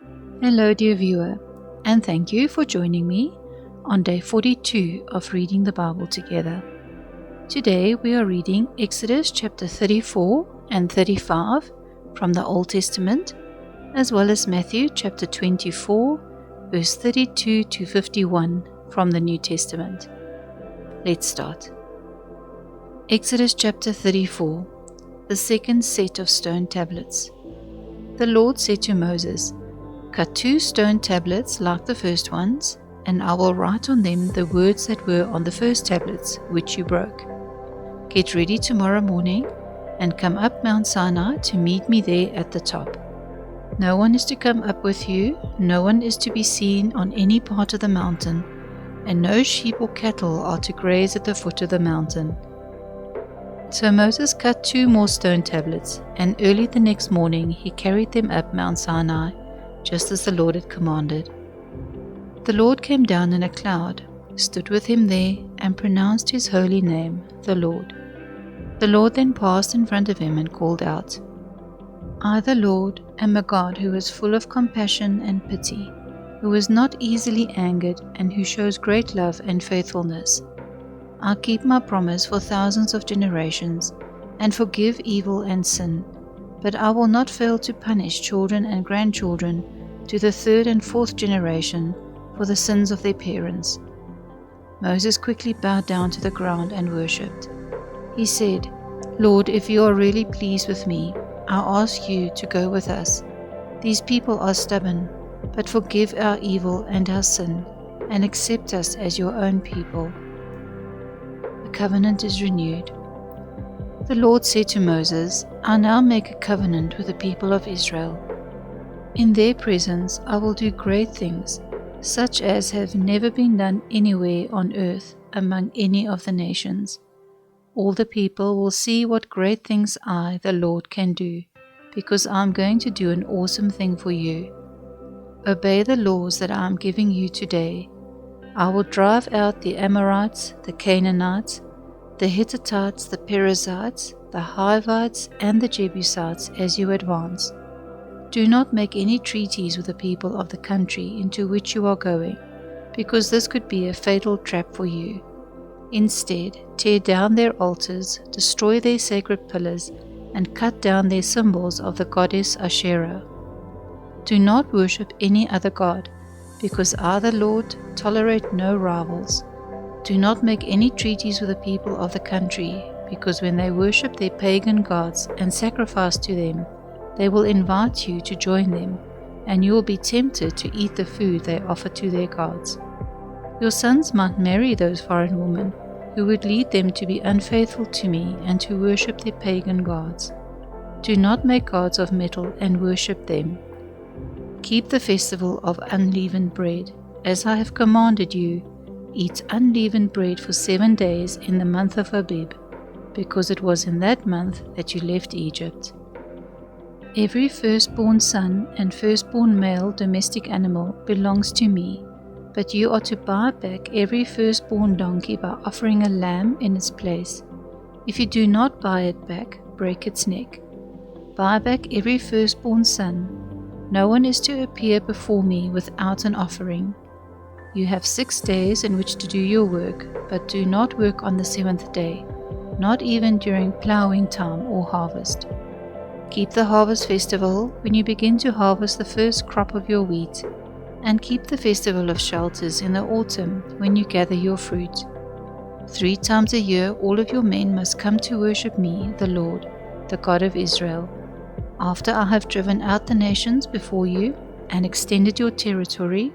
Hello, dear viewer, and thank you for joining me on day 42 of reading the Bible together. Today we are reading Exodus chapter 34 and 35 from the Old Testament, as well as Matthew chapter 24, verse 32 to 51 from the New Testament. Let's start. Exodus chapter 34, the second set of stone tablets. The Lord said to Moses, "Cut 2 stone tablets like the first ones, and I will write on them the words that were on the first tablets, which you broke. Get ready tomorrow morning, and come up Mount Sinai to meet me there at the top. No one is to come up with you, no one is to be seen on any part of the mountain, and no sheep or cattle are to graze at the foot of the mountain." So Moses cut 2 more stone tablets, and early the next morning he carried them up Mount Sinai, just as the Lord had commanded. The Lord came down in a cloud, stood with him there, and pronounced his holy name, the Lord. The Lord then passed in front of him and called out, "I, the Lord, am a God who is full of compassion and pity, who is not easily angered, and who shows great love and faithfulness. I keep my promise for thousands of generations, and forgive evil and sin. But I will not fail to punish children and grandchildren to the 3rd and 4th generation for the sins of their parents." Moses quickly bowed down to the ground and worshipped. He said, "Lord, if you are really pleased with me, I ask you to go with us. These people are stubborn, but forgive our evil and our sin, and accept us as your own people." The covenant is renewed. The Lord said to Moses, "I now make a covenant with the people of Israel. In their presence I will do great things, such as have never been done anywhere on earth among any of the nations. All the people will see what great things I, the Lord, can do, because I am going to do an awesome thing for you. Obey the laws that I am giving you today. I will drive out the Amorites, the Canaanites, the Hittites, the Perizzites, the Hivites, and the Jebusites as you advance. Do not make any treaties with the people of the country into which you are going, because this could be a fatal trap for you. Instead, tear down their altars, destroy their sacred pillars, and cut down their symbols of the goddess Asherah. Do not worship any other god, because I, the Lord, tolerate no rivals. Do not make any treaties with the people of the country, because when they worship their pagan gods and sacrifice to them, they will invite you to join them, and you will be tempted to eat the food they offer to their gods. Your sons might marry those foreign women who would lead them to be unfaithful to me and to worship their pagan gods. Do not make gods of metal and worship them. Keep the festival of unleavened bread, as I have commanded you. Eat unleavened bread for 7 days in the month of Abib, because it was in that month that you left Egypt. Every firstborn son and firstborn male domestic animal belongs to me, but you are to buy back every firstborn donkey by offering a lamb in its place. If you do not buy it back, break its neck. Buy back every firstborn son. No one is to appear before me without an offering. You have 6 days in which to do your work, but do not work on the 7th day, not even during plowing time or harvest. Keep the harvest festival when you begin to harvest the first crop of your wheat, and keep the festival of shelters in the autumn when you gather your fruit. 3 times a year all of your men must come to worship me, the Lord, the God of Israel. After I have driven out the nations before you and extended your territory,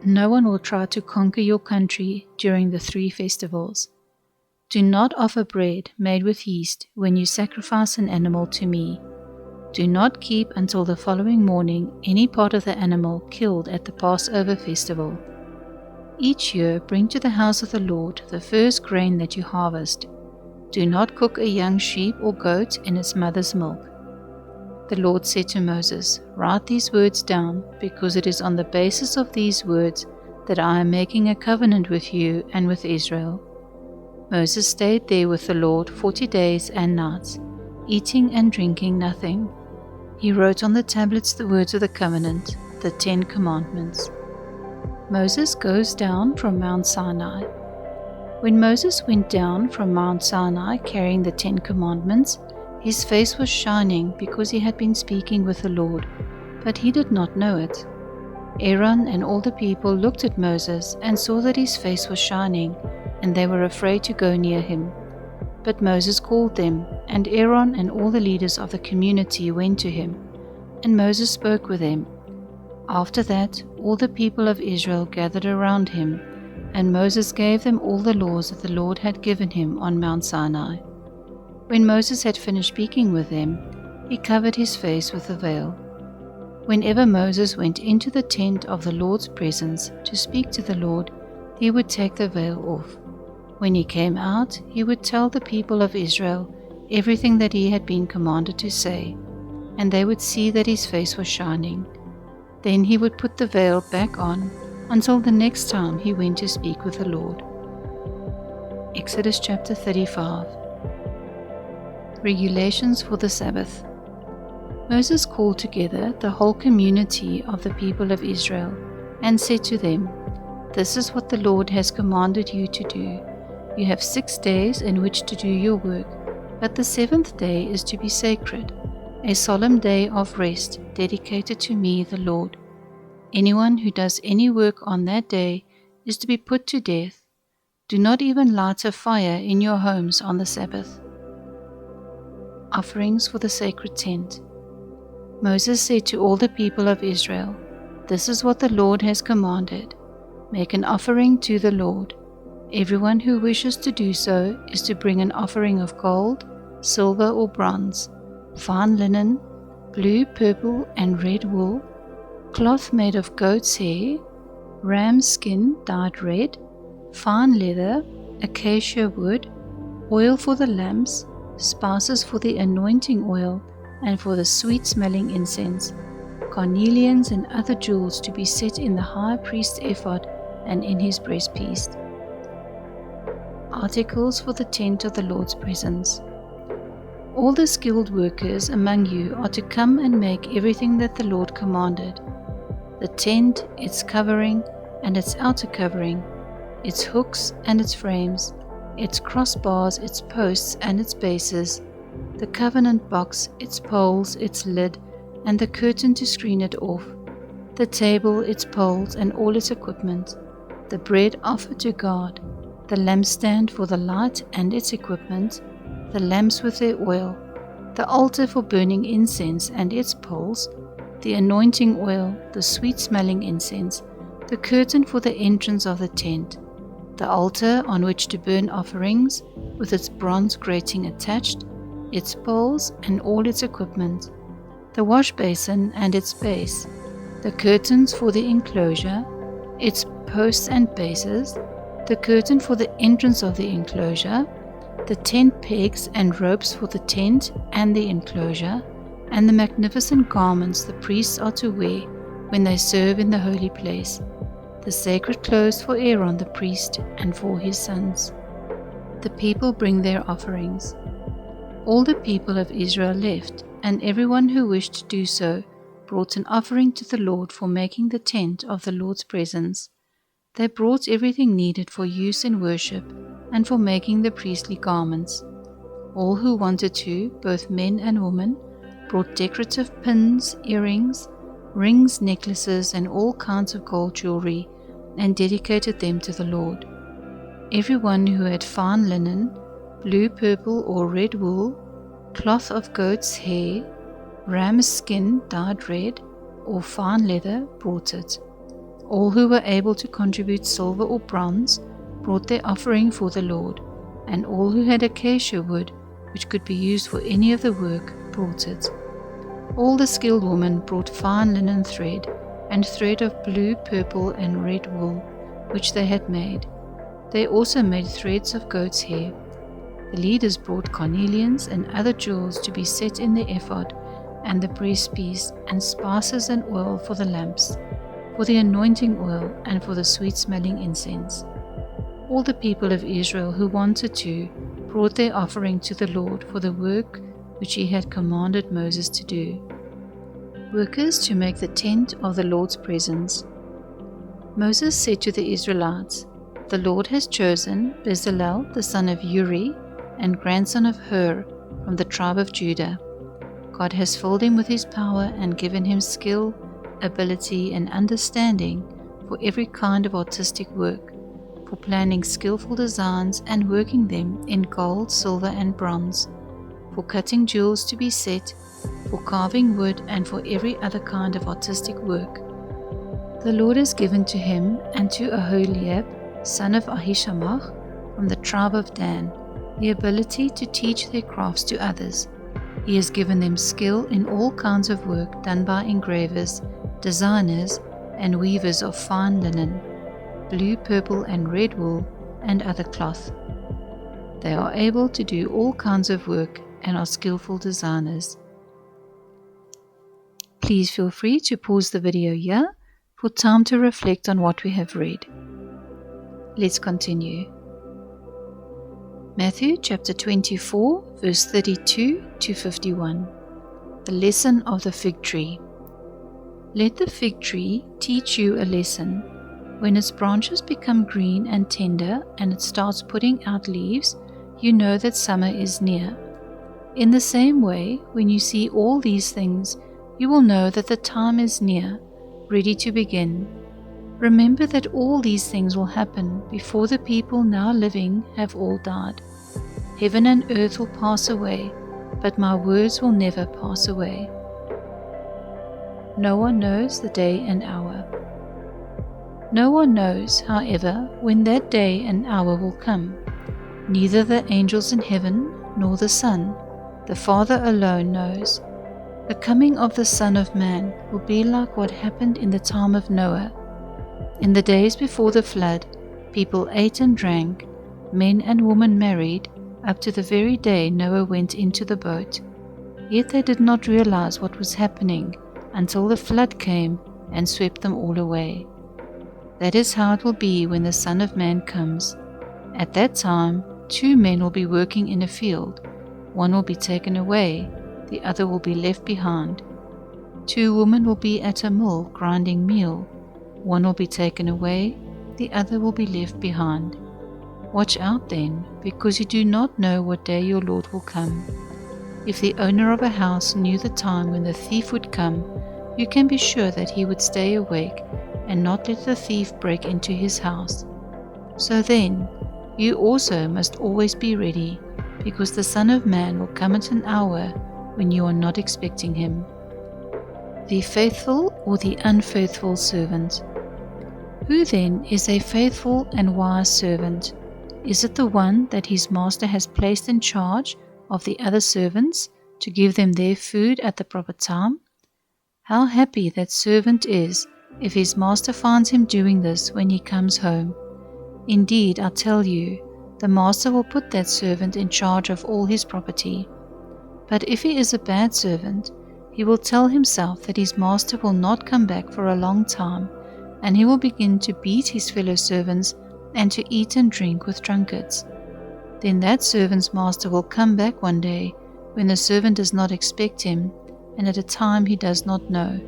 no one will try to conquer your country during the 3 festivals. Do not offer bread made with yeast when you sacrifice an animal to me. Do not keep until the following morning any part of the animal killed at the Passover festival. Each year bring to the house of the Lord the first grain that you harvest. Do not cook a young sheep or goat in its mother's milk." The Lord said to Moses, "Write these words down, because it is on the basis of these words that I am making a covenant with you and with Israel." Moses stayed there with the Lord 40 days and nights, eating and drinking nothing. He wrote on the tablets the words of the covenant, the 10 Commandments. Moses goes down from Mount Sinai. When Moses went down from Mount Sinai carrying the 10 Commandments, his face was shining because he had been speaking with the Lord, but he did not know it. Aaron and all the people looked at Moses and saw that his face was shining, and they were afraid to go near him. But Moses called them, and Aaron and all the leaders of the community went to him, and Moses spoke with them. After that, all the people of Israel gathered around him, and Moses gave them all the laws that the Lord had given him on Mount Sinai. When Moses had finished speaking with them, he covered his face with a veil. Whenever Moses went into the tent of the Lord's presence to speak to the Lord, he would take the veil off. When he came out, he would tell the people of Israel everything that he had been commanded to say, and they would see that his face was shining. Then he would put the veil back on until the next time he went to speak with the Lord. Exodus chapter 35. Regulations for the Sabbath. Moses called together the whole community of the people of Israel and said to them, "This is what the Lord has commanded you to do. You have 6 days in which to do your work, but the 7th day is to be sacred, a solemn day of rest dedicated to me, the Lord. Anyone who does any work on that day is to be put to death. Do not even light a fire in your homes on the Sabbath." Offerings for the sacred tent. Moses said to all the people of Israel, "This is what the Lord has commanded. Make an offering to the Lord. Everyone who wishes to do so is to bring an offering of gold, silver or bronze, fine linen, blue, purple and red wool, cloth made of goat's hair, ram's skin dyed red, fine leather, acacia wood, oil for the lamps, spices for the anointing oil and for the sweet-smelling incense, carnelians and other jewels to be set in the high priest's ephod and in his breastpiece. Articles for the tent of the Lord's presence. All the skilled workers among you are to come and make everything that the Lord commanded: the tent, its covering and its outer covering, its hooks and its frames, its crossbars, its posts and its bases, the covenant box, its poles, its lid, and the curtain to screen it off, the table, its poles, and all its equipment, the bread offered to God, the lampstand for the light and its equipment, the lamps with their oil, the altar for burning incense and its poles, the anointing oil, the sweet-smelling incense, the curtain for the entrance of the tent, the altar on which to burn offerings, with its bronze grating attached, its poles and all its equipment, the wash basin and its base, the curtains for the enclosure, its posts and bases, the curtain for the entrance of the enclosure, the tent pegs and ropes for the tent and the enclosure, and the magnificent garments the priests are to wear when they serve in the holy place, the sacred clothes for Aaron the priest and for his sons. The people bring their offerings. All the people of Israel left, and everyone who wished to do so brought an offering to the Lord for making the tent of the Lord's presence. They brought everything needed for use in worship and for making the priestly garments. All who wanted to, both men and women, brought decorative pins, earrings, rings, necklaces, and all kinds of gold jewelry, and dedicated them to the Lord. Everyone who had fine linen, blue, purple, or red wool, cloth of goat's hair, ram's skin dyed red, or fine leather brought it. All who were able to contribute silver or bronze brought their offering for the Lord, and all who had acacia wood, which could be used for any of the work, brought it. All the skilled women brought fine linen thread, and thread of blue, purple, and red wool, which they had made. They also made threads of goat's hair. The leaders brought carnelians and other jewels to be set in the ephod and the breastpiece, and spices and oil for the lamps, for the anointing oil, and for the sweet-smelling incense. All the people of Israel who wanted to brought their offering to the Lord for the work which he had commanded Moses to do. Workers to make the tent of the Lord's presence. Moses said to the Israelites, "The Lord has chosen Bezalel the son of Uri and grandson of Hur from the tribe of Judah. God has filled him with his power and given him skill, ability, and understanding for every kind of artistic work, for planning skillful designs and working them in gold, silver, and bronze, for cutting jewels to be set, for carving wood, and for every other kind of artistic work. The Lord has given to him and to Aholiab, son of Ahishamach, from the tribe of Dan, the ability to teach their crafts to others. He has given them skill in all kinds of work done by engravers, designers, and weavers of fine linen, blue, purple, and red wool, and other cloth. They are able to do all kinds of work and are skillful designers." Please feel free to pause the video here for time to reflect on what we have read. Let's continue. Matthew chapter 24, verse 32 to 51. The lesson of the fig tree. Let the fig tree teach you a lesson. When its branches become green and tender and it starts putting out leaves, you know that summer is near. In the same way, when you see all these things, you will know that the time is near, ready to begin. Remember that all these things will happen before the people now living have all died. Heaven and earth will pass away, but my words will never pass away. No one knows the day and hour. No one knows, however, when that day and hour will come, neither the angels in heaven nor the Son. The Father alone knows. The coming of the Son of Man will be like what happened in the time of Noah. In the days before the flood, people ate and drank, men and women married, up to the very day Noah went into the boat. Yet they did not realize what was happening until the flood came and swept them all away. That is how it will be when the Son of Man comes. At that time, 2 men will be working in a field. One will be taken away, the other will be left behind. 2 women will be at a mill grinding meal. One will be taken away, the other will be left behind. Watch out then, because you do not know what day your Lord will come. If the owner of a house knew the time when the thief would come, you can be sure that he would stay awake and not let the thief break into his house. So then, you also must always be ready, because the Son of Man will come at an hour when you are not expecting him. The faithful or the unfaithful servant. Who then is a faithful and wise servant? Is it the one that his master has placed in charge of the other servants to give them their food at the proper time? How happy that servant is if his master finds him doing this when he comes home. Indeed, I tell you, the master will put that servant in charge of all his property. But if he is a bad servant, he will tell himself that his master will not come back for a long time, and he will begin to beat his fellow servants and to eat and drink with drunkards. Then that servant's master will come back one day when the servant does not expect him, and at a time he does not know.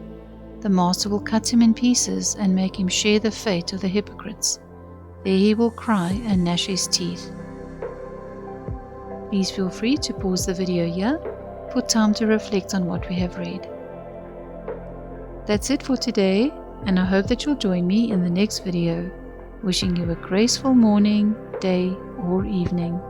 The master will cut him in pieces and make him share the fate of the hypocrites. There he will cry and gnash his teeth. Please feel free to pause the video here for time to reflect on what we have read. That's it for today, and I hope that you'll join me in the next video. Wishing you a graceful morning, day, or evening.